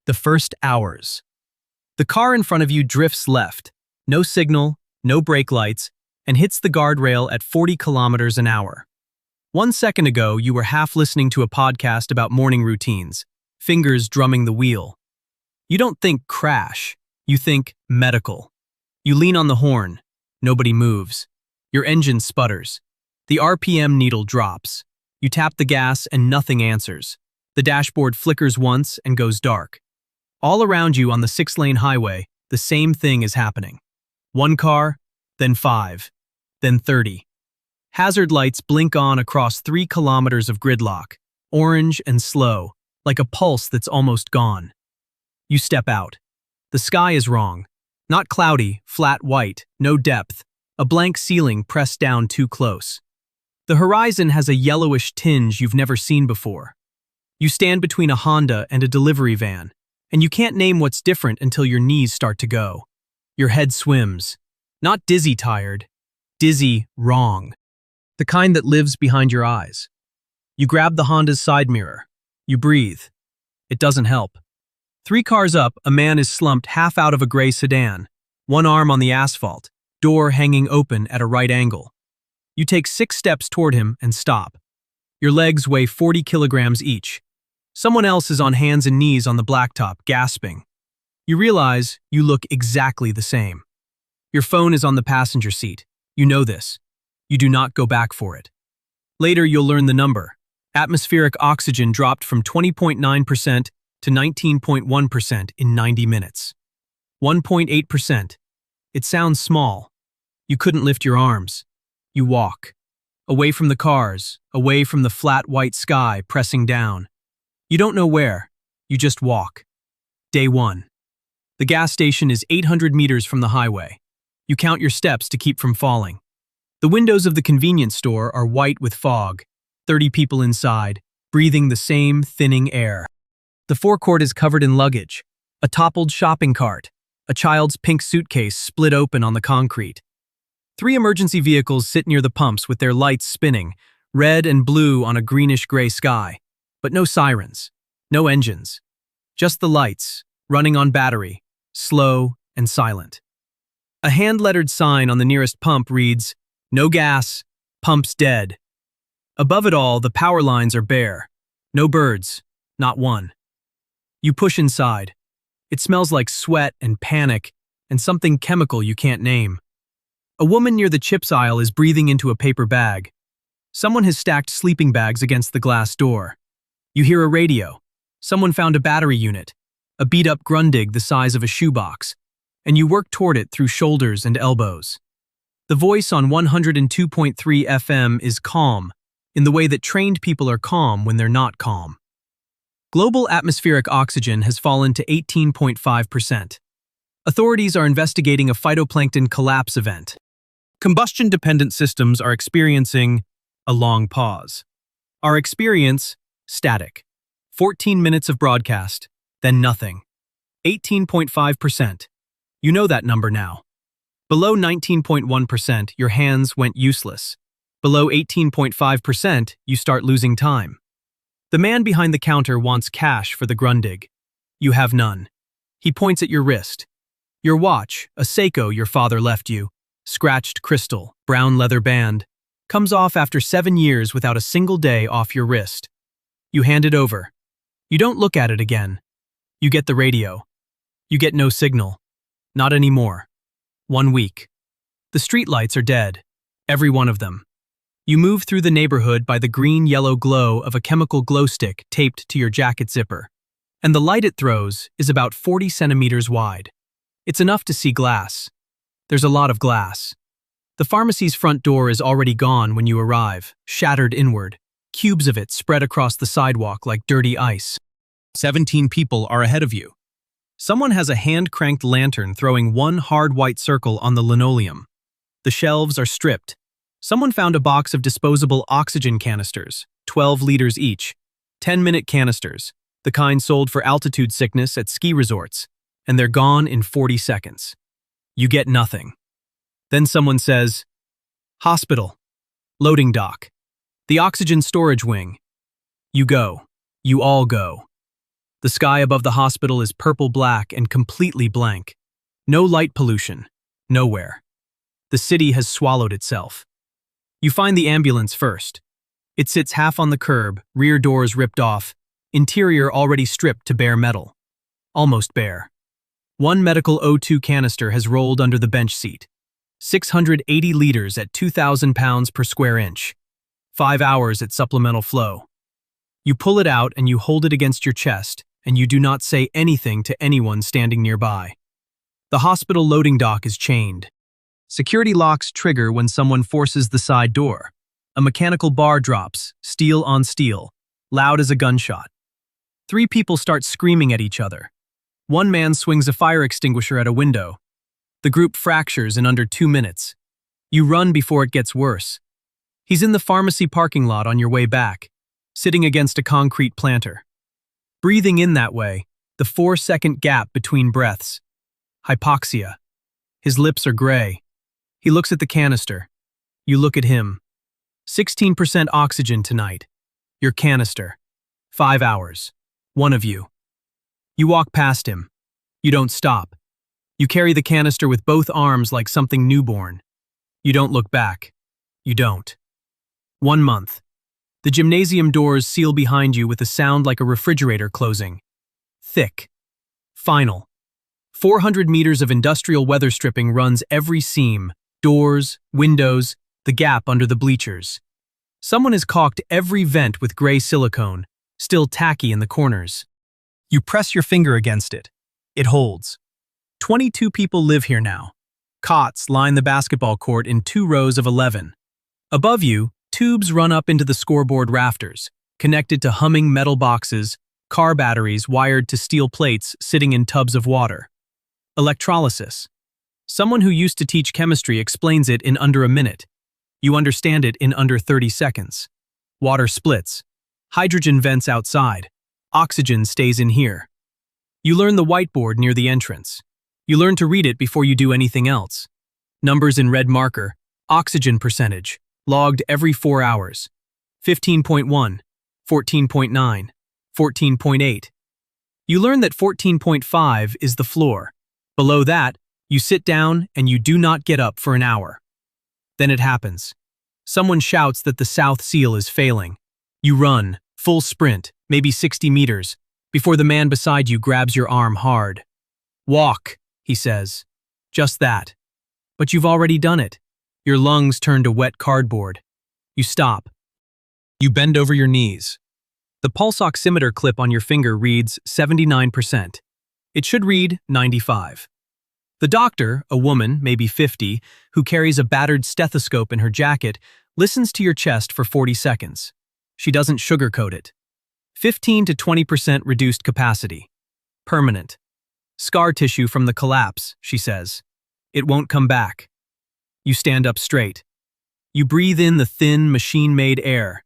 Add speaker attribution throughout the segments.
Speaker 1: The first hours. The car in front of you drifts left, no signal, no brake lights, and hits the guardrail at 40 kilometers an hour. 1 second ago, you were half listening to a podcast about morning routines, fingers drumming the wheel. You don't think crash, you think medical. You lean on the horn, nobody moves. Your engine sputters. The RPM needle drops. You tap the gas and nothing answers. The dashboard flickers once and goes dark. All around you on the 6-lane highway, the same thing is happening. 1 car, then 5, then 30. Hazard lights blink on across 3 kilometers of gridlock, orange and slow, like a pulse that's almost gone. You step out. The sky is wrong. Not cloudy, flat white, no depth, a blank ceiling pressed down too close. The horizon has a yellowish tinge you've never seen before. You stand between a Honda and a delivery van, and you can't name what's different until your knees start to go. Your head swims. Not dizzy tired, dizzy wrong. The kind that lives behind your eyes. You grab the Honda's side mirror. You breathe. It doesn't help. 3 cars up, a man is slumped half out of a gray sedan, one arm on the asphalt, door hanging open at a right angle. You take 6 steps toward him and stop. Your legs weigh 40 kilograms each. Someone else is on hands and knees on the blacktop, gasping. You realize you look exactly the same. Your phone is on the passenger seat. You know this. You do not go back for it. Later, you'll learn the number. Atmospheric oxygen dropped from 20.9% to 19.1% in 90 minutes. 1.8%. It sounds small. You couldn't lift your arms. You walk. Away from the cars, away from the flat white sky pressing down. You don't know where. You just walk. Day 1. The gas station is 800 meters from the highway. You count your steps to keep from falling. The windows of the convenience store are white with fog, 30 people inside, breathing the same thinning air. The forecourt is covered in luggage, a toppled shopping cart, a child's pink suitcase split open on the concrete. 3 emergency vehicles sit near the pumps with their lights spinning, red and blue on a greenish-gray sky. But no sirens, no engines. Just the lights, running on battery, slow and silent. A hand-lettered sign on the nearest pump reads, "No gas, pump's dead." Above it all, the power lines are bare. No birds, not one. You push inside. It smells like sweat and panic and something chemical you can't name. A woman near the chips aisle is breathing into a paper bag. Someone has stacked sleeping bags against the glass door. You hear a radio. Someone found a battery unit, a beat-up Grundig the size of a shoebox, and you work toward it through shoulders and elbows. The voice on 102.3 FM is calm, in the way that trained people are calm when they're not calm. Global atmospheric oxygen has fallen to 18.5%. Authorities are investigating a phytoplankton collapse event. Combustion-dependent systems are experiencing a long pause. Our experience, static. 14 minutes of broadcast, then nothing. 18.5%. You know that number now. Below 19.1%, your hands went useless. Below 18.5%, you start losing time. The man behind the counter wants cash for the Grundig. You have none. He points at your wrist. Your watch, a Seiko your father left you, scratched crystal, brown leather band, comes off after 7 years without a single day off your wrist. You hand it over. You don't look at it again. You get the radio. You get no signal. Not anymore. 1 week. The streetlights are dead. Every one of them. You move through the neighborhood by the green-yellow glow of a chemical glow stick taped to your jacket zipper. And the light it throws is about 40 centimeters wide. It's enough to see glass. There's a lot of glass. The pharmacy's front door is already gone when you arrive, shattered inward. Cubes of it spread across the sidewalk like dirty ice. 17 people are ahead of you. Someone has a hand-cranked lantern throwing one hard white circle on the linoleum. The shelves are stripped. Someone found a box of disposable oxygen canisters, 12 liters each. 10-minute canisters, the kind sold for altitude sickness at ski resorts, and they're gone in 40 seconds. You get nothing. Then someone says, "Hospital. Loading dock. The oxygen storage wing." You go. You all go. The sky above the hospital is purple-black and completely blank. No light pollution. Nowhere. The city has swallowed itself. You find the ambulance first. It sits half on the curb, rear doors ripped off, interior already stripped to bare metal. Almost bare. One medical O2 canister has rolled under the bench seat. 680 liters at 2,000 pounds per square inch. 5 hours at supplemental flow. You pull it out and you hold it against your chest, and you do not say anything to anyone standing nearby. The hospital loading dock is chained. Security locks trigger when someone forces the side door. A mechanical bar drops, steel on steel, loud as a gunshot. 3 people start screaming at each other. One man swings a fire extinguisher at a window. The group fractures in under 2 minutes. You run before it gets worse. He's in the pharmacy parking lot on your way back, sitting against a concrete planter. Breathing in that way, the 4-second gap between breaths. Hypoxia. His lips are gray. He looks at the canister. You look at him. 16% oxygen tonight. Your canister. 5 hours. One of you. You walk past him. You don't stop. You carry the canister with both arms like something newborn. You don't look back. You don't. 1 month. The gymnasium doors seal behind you with a sound like a refrigerator closing. Thick. Final. 400 meters of industrial weather stripping runs every seam, doors, windows, the gap under the bleachers. Someone has caulked every vent with gray silicone, still tacky in the corners. You press your finger against it. It holds. 22 people live here now. Cots line the basketball court in 2 rows of 11. Above you, tubes run up into the scoreboard rafters, connected to humming metal boxes, car batteries wired to steel plates sitting in tubs of water. Electrolysis. Someone who used to teach chemistry explains it in under a minute. You understand it in under 30 seconds. Water splits. Hydrogen vents outside. Oxygen stays in here. You learn the whiteboard near the entrance. You learn to read it before you do anything else. Numbers in red marker. Oxygen percentage. Logged every 4 hours. 15.1, 14.9, 14.8. You learn that 14.5 is the floor. Below that, you sit down and you do not get up for an hour. Then it happens. Someone shouts that the South Seal is failing. You run, full sprint, maybe 60 meters, before the man beside you grabs your arm hard. Walk, he says. Just that. But you've already done it. Your lungs turn to wet cardboard. You stop. You bend over your knees. The pulse oximeter clip on your finger reads 79%. It should read 95. The doctor, a woman, maybe 50, who carries a battered stethoscope in her jacket, listens to your chest for 40 seconds. She doesn't sugarcoat it. 15 to 20% reduced capacity. Permanent. Scar tissue from the collapse, she says. It won't come back. You stand up straight. You breathe in the thin, machine-made air.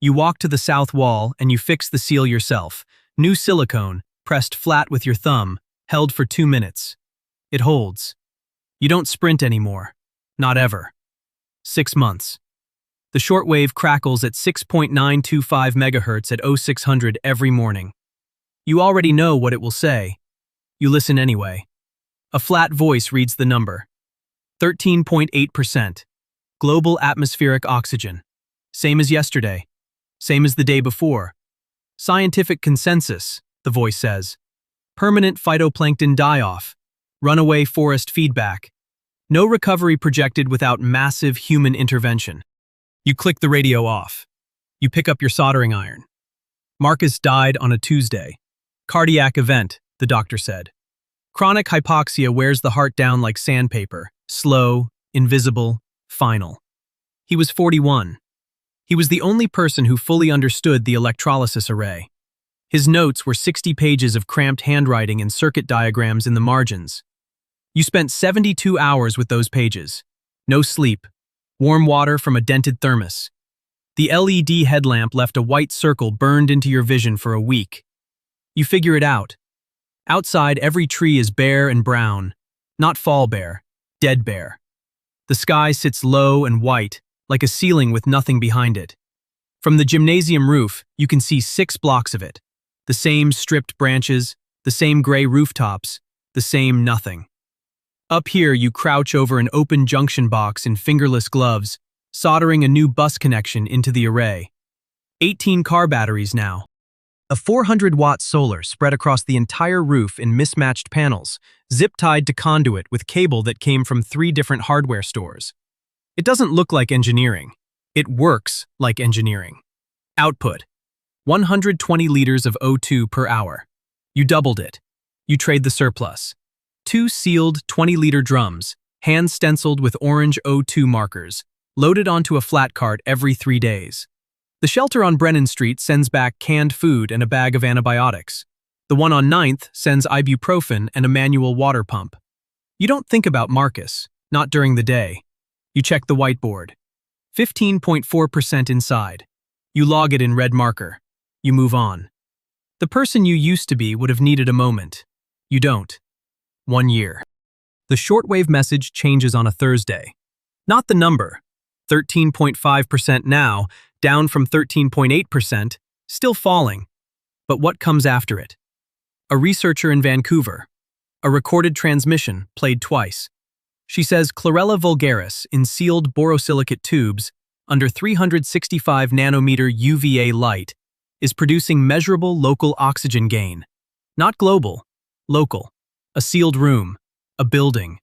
Speaker 1: You walk to the south wall and you fix the seal yourself. New silicone, pressed flat with your thumb, held for 2 minutes. It holds. You don't sprint anymore. Not ever. 6 months. The shortwave crackles at 6.925 megahertz at 0600 every morning. You already know what it will say. You listen anyway. A flat voice reads the number. 13.8%. Global atmospheric oxygen. Same as yesterday. Same as the day before. Scientific consensus, the voice says. Permanent phytoplankton die-off. Runaway forest feedback. No recovery projected without massive human intervention. You click the radio off. You pick up your soldering iron. Marcus died on a Tuesday. Cardiac event, the doctor said. Chronic hypoxia wears the heart down like sandpaper. Slow, invisible, final. He was 41. He was the only person who fully understood the electrolysis array. His notes were 60 pages of cramped handwriting and circuit diagrams in the margins. You spent 72 hours with those pages. No sleep. Warm water from a dented thermos. The LED headlamp left a white circle burned into your vision for a week. You figure it out. Outside, every tree is bare and brown. Not fall bare. Dead bare. The sky sits low and white, like a ceiling with nothing behind it. From the gymnasium roof, you can see 6 blocks of it. The same stripped branches, the same gray rooftops, the same nothing. Up here, you crouch over an open junction box in fingerless gloves, soldering a new bus connection into the array. 18 car batteries now. A 400-watt solar spread across the entire roof in mismatched panels, zip-tied to conduit with cable that came from 3 different hardware stores. It doesn't look like engineering. It works like engineering. Output: 120 liters of O2 per hour. You doubled it. You trade the surplus. 2 sealed 20-liter drums, hand-stenciled with orange O2 markers, loaded onto a flat cart every 3 days. The shelter on Brennan Street sends back canned food and a bag of antibiotics. The one on 9th sends ibuprofen and a manual water pump. You don't think about Marcus, not during the day. You check the whiteboard. 15.4% inside. You log it in red marker. You move on. The person you used to be would have needed a moment. You don't. 1 year. The shortwave message changes on a Thursday. Not the number. 13.5% now, down from 13.8%, still falling. But what comes after it? A researcher in Vancouver. A recorded transmission, played twice. She says chlorella vulgaris in sealed borosilicate tubes under 365 nanometer UVA light is producing measurable local oxygen gain. Not global, local. A sealed room, a building,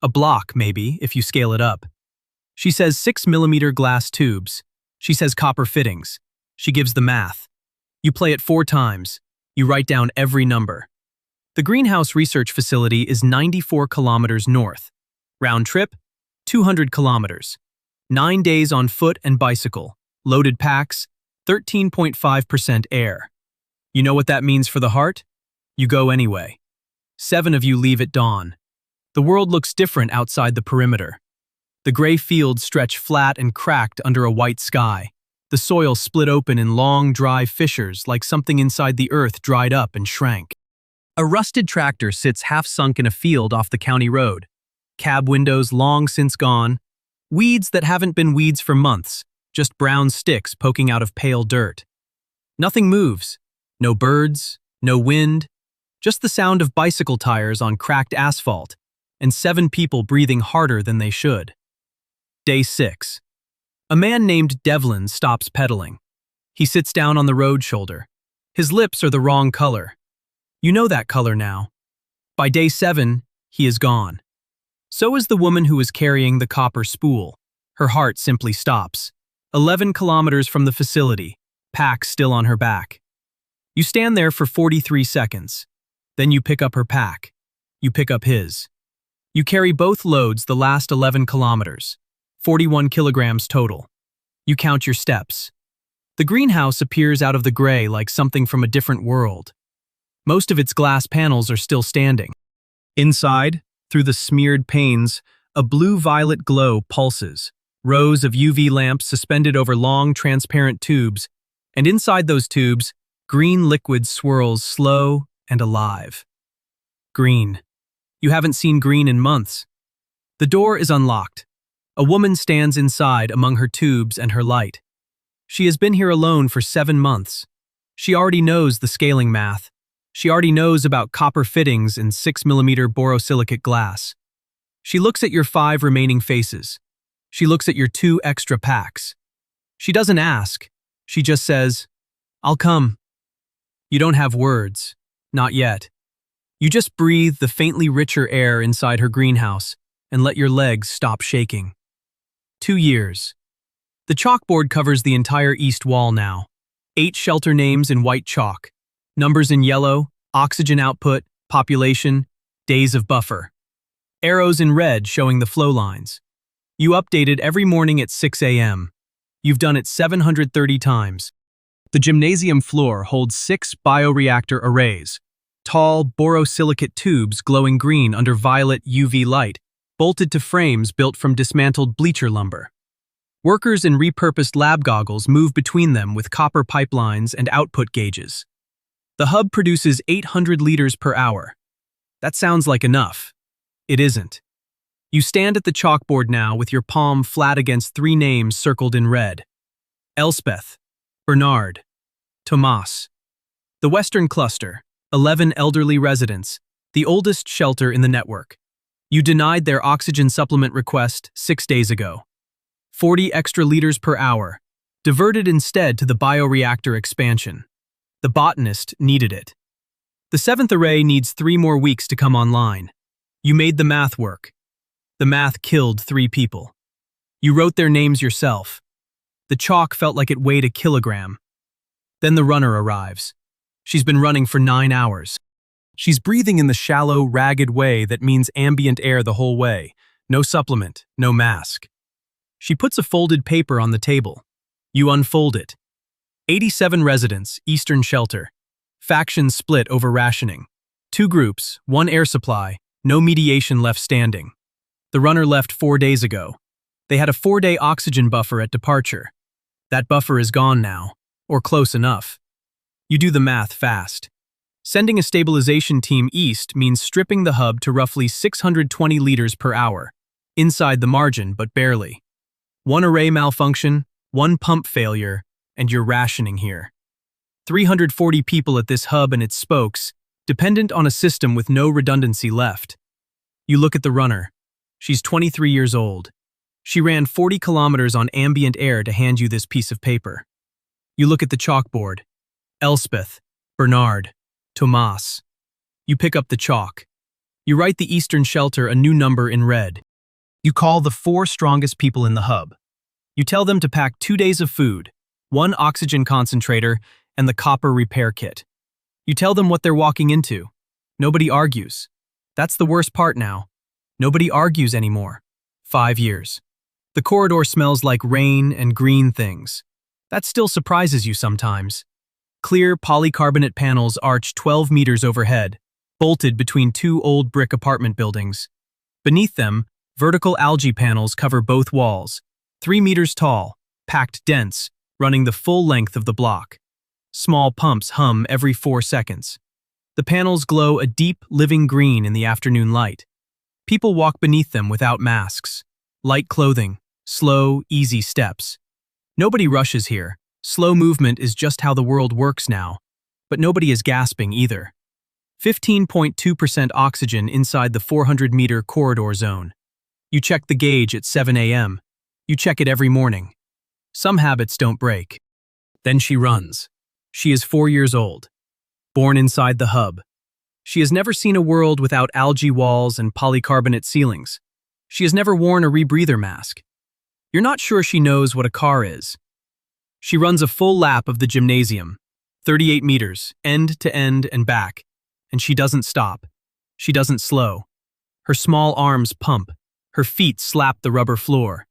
Speaker 1: a block maybe if you scale it up. She says 6mm glass tubes. She says copper fittings. She gives the math. You play it 4 times. You write down every number. The greenhouse research facility is 94 kilometers north. Round trip, 200 kilometers. 9 days on foot and bicycle. Loaded packs, 13.5% air. You know what that means for the heart? You go anyway. 7 of you leave at dawn. The world looks different outside the perimeter. The gray fields stretch flat and cracked under a white sky. The soil split open in long, dry fissures like something inside the earth dried up and shrank. A rusted tractor sits half-sunk in a field off the county road. Cab windows long since gone. Weeds that haven't been weeds for months, just brown sticks poking out of pale dirt. Nothing moves. No birds, no wind, just the sound of bicycle tires on cracked asphalt, and 7 people breathing harder than they should. Day 6. A man named Devlin stops pedaling. He sits down on the road shoulder. His lips are the wrong color. You know that color now. By day 7, he is gone. So is the woman who is carrying the copper spool. Her heart simply stops. 11 kilometers from the facility, pack still on her back. You stand there for 43 seconds. Then you pick up her pack. You pick up his. You carry both loads the last 11 kilometers. 41 kilograms total. You count your steps. The greenhouse appears out of the gray like something from a different world. Most of its glass panels are still standing. Inside, through the smeared panes, a blue-violet glow pulses. Rows of UV lamps suspended over long, transparent tubes, and inside those tubes, green liquid swirls slow and alive. Green. You haven't seen green in months. The door is unlocked. A woman stands inside among her tubes and her light. She has been here alone for 7 months. She already knows the scaling math. She already knows about copper fittings and 6mm borosilicate glass. She looks at your 5 remaining faces. She looks at your 2 extra packs. She doesn't ask. She just says, "I'll come." You don't have words. Not yet. You just breathe the faintly richer air inside her greenhouse and let your legs stop shaking. 2 years. The chalkboard covers the entire east wall now. 8 shelter names in white chalk. Numbers in yellow, oxygen output, population, days of buffer. Arrows in red showing the flow lines. You update it every morning at 6 a.m. You've done it 730 times. The gymnasium floor holds 6 bioreactor arrays. Tall, borosilicate tubes glowing green under violet UV light, bolted to frames built from dismantled bleacher lumber. Workers in repurposed lab goggles move between them with copper pipelines and output gauges. The hub produces 800 liters per hour. That sounds like enough. It isn't. You stand at the chalkboard now with your palm flat against 3 names circled in red. Elspeth, Bernard, Tomas. The Western Cluster, 11 elderly residents, the oldest shelter in the network. You denied their oxygen supplement request 6 days ago. 40 extra liters per hour, diverted instead to the bioreactor expansion. The botanist needed it. The 7th array needs 3 more weeks to come online. You made the math work. The math killed 3 people. You wrote their names yourself. The chalk felt like it weighed a kilogram. Then the runner arrives. She's been running for 9 hours. She's breathing in the shallow, ragged way that means ambient air the whole way. No supplement, no mask. She puts a folded paper on the table. You unfold it. 87 residents, Eastern Shelter. Factions split over rationing. 2 groups, 1 air supply, no mediation left standing. The runner left 4 days ago. They had a 4-day oxygen buffer at departure. That buffer is gone now, or close enough. You do the math fast. Sending a stabilization team east means stripping the hub to roughly 620 liters per hour, inside the margin but barely. 1 array malfunction, 1 pump failure, and you're rationing here. 340 people at this hub and its spokes, dependent on a system with no redundancy left. You look at the runner. She's 23 years old. She ran 40 kilometers on ambient air to hand you this piece of paper. You look at the chalkboard. Elspeth, Bernard, Tomas. You pick up the chalk. You write the Eastern Shelter a new number in red. You call the 4 strongest people in the hub. You tell them to pack 2 days of food, 1 oxygen concentrator, and the copper repair kit. You tell them what they're walking into. Nobody argues. That's the worst part now. Nobody argues anymore. 5 years. The corridor smells like rain and green things. That still surprises you sometimes. Clear polycarbonate panels arch 12 meters overhead, bolted between 2 old brick apartment buildings. Beneath them, vertical algae panels cover both walls, 3 meters tall, packed dense, running the full length of the block. Small pumps hum every 4 seconds. The panels glow a deep, living green in the afternoon light. People walk beneath them without masks. Light clothing, slow, easy steps. Nobody rushes here. Slow movement is just how the world works now. But nobody is gasping either. 15.2% oxygen inside the 400-meter corridor zone. You check the gauge at 7 a.m. You check it every morning. Some habits don't break. Then she runs. She is 4 years old. Born inside the hub. She has never seen a world without algae walls and polycarbonate ceilings. She has never worn a rebreather mask. You're not sure she knows what a car is. She runs a full lap of the gymnasium, 38 meters, end to end and back, and she doesn't stop. She doesn't slow. Her small arms pump. Her feet slap the rubber floor.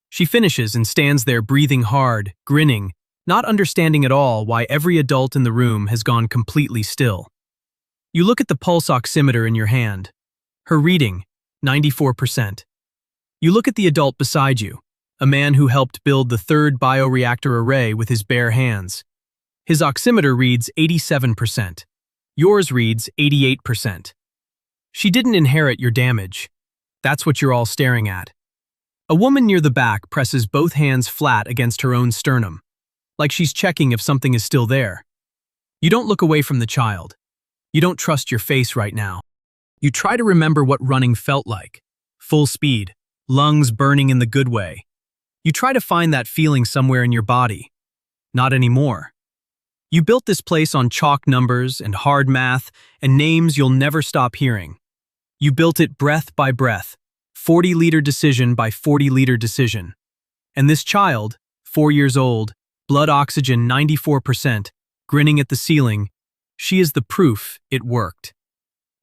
Speaker 1: She finishes and stands there breathing hard, grinning, not understanding at all why every adult in the room has gone completely still. You look at the pulse oximeter in your hand. Her reading, 94%. You look at the adult beside you, a man who helped build the 3rd bioreactor array with his bare hands. His oximeter reads 87%. Yours reads 88%. She didn't inherit your damage. That's what you're all staring at. A woman near the back presses both hands flat against her own sternum, like she's checking if something is still there. You don't look away from the child. You don't trust your face right now. You try to remember what running felt like. Full speed, lungs burning in the good way. You try to find that feeling somewhere in your body. Not anymore. You built this place on chalk numbers and hard math and names you'll never stop hearing. You built it breath by breath, 40-liter decision by 40-liter decision. And this child, 4 years old, blood oxygen 94%, grinning at the ceiling, she is the proof it worked.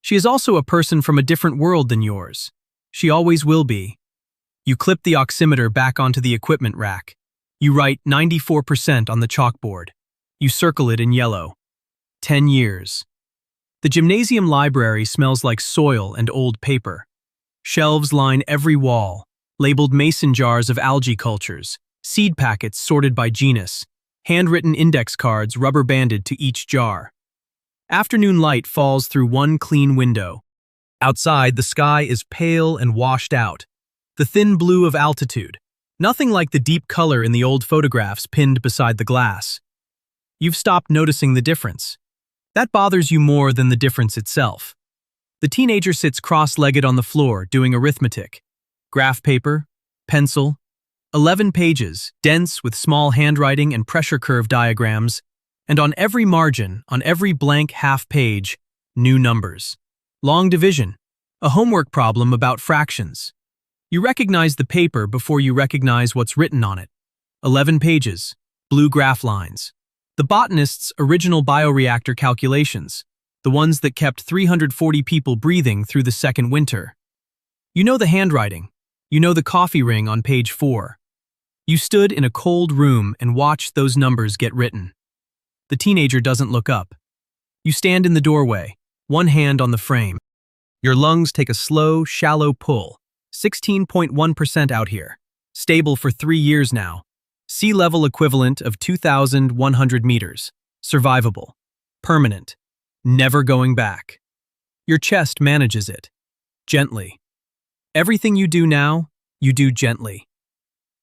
Speaker 1: She is also a person from a different world than yours. She always will be. You clip the oximeter back onto the equipment rack. You write 94% on the chalkboard. You circle it in yellow. 10 years. The gymnasium library smells like soil and old paper. Shelves line every wall, labeled mason jars of algae cultures, seed packets sorted by genus, handwritten index cards rubber-banded to each jar. Afternoon light falls through one clean window. Outside, the sky is pale and washed out. The thin blue of altitude, nothing like the deep color in the old photographs pinned beside the glass. You've stopped noticing the difference. That bothers you more than the difference itself. The teenager sits cross-legged on the floor doing arithmetic. Graph paper, pencil, 11 pages, dense with small handwriting and pressure curve diagrams, and on every margin, on every blank half page, new numbers. Long division, a homework problem about fractions. You recognize the paper before you recognize what's written on it. 11 pages, blue graph lines. The botanist's original bioreactor calculations, the ones that kept 340 people breathing through the second winter. You know the handwriting. You know the coffee ring on page 4. You stood in a cold room and watched those numbers get written. The teenager doesn't look up. You stand in the doorway, one hand on the frame. Your lungs take a slow, shallow pull. 16.1% out here. Stable for 3 years now. Sea level equivalent of 2,100 meters. Survivable. Permanent. Never going back. Your chest manages it. Gently. Everything you do now, you do gently.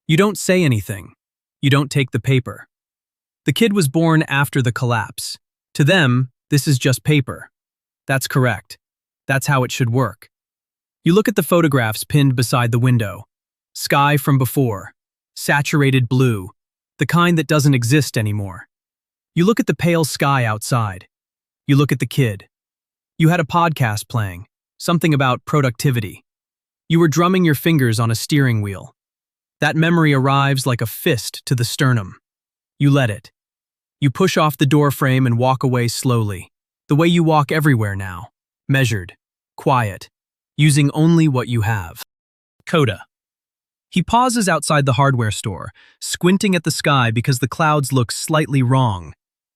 Speaker 1: You don't say anything. You don't take the paper. The kid was born after the collapse. To them, this is just paper. That's correct. That's how it should work. You look at the photographs pinned beside the window. Sky from before. Saturated blue. The kind that doesn't exist anymore. You look at the pale sky outside. You look at the kid. You had a podcast playing, something about productivity. You were drumming your fingers on a steering wheel. That memory arrives like a fist to the sternum. You let it. You push off the door frame and walk away slowly, the way you walk everywhere now, measured, quiet, using only what you have. Coda. He pauses outside the hardware store, squinting at the sky because the clouds look slightly wrong,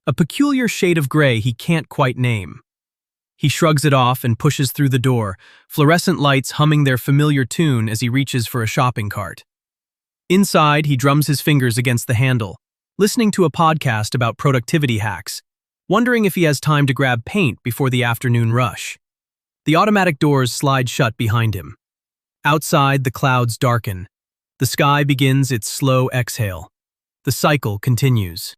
Speaker 1: a peculiar shade of gray he can't quite name. He shrugs it off and pushes through the door, fluorescent lights humming their familiar tune as he reaches for a shopping cart. Inside, he drums his fingers against the handle, listening to a podcast about productivity hacks, wondering if he has time to grab paint before the afternoon rush. The automatic doors slide shut behind him. Outside, the clouds darken. The sky begins its slow exhale. The cycle continues.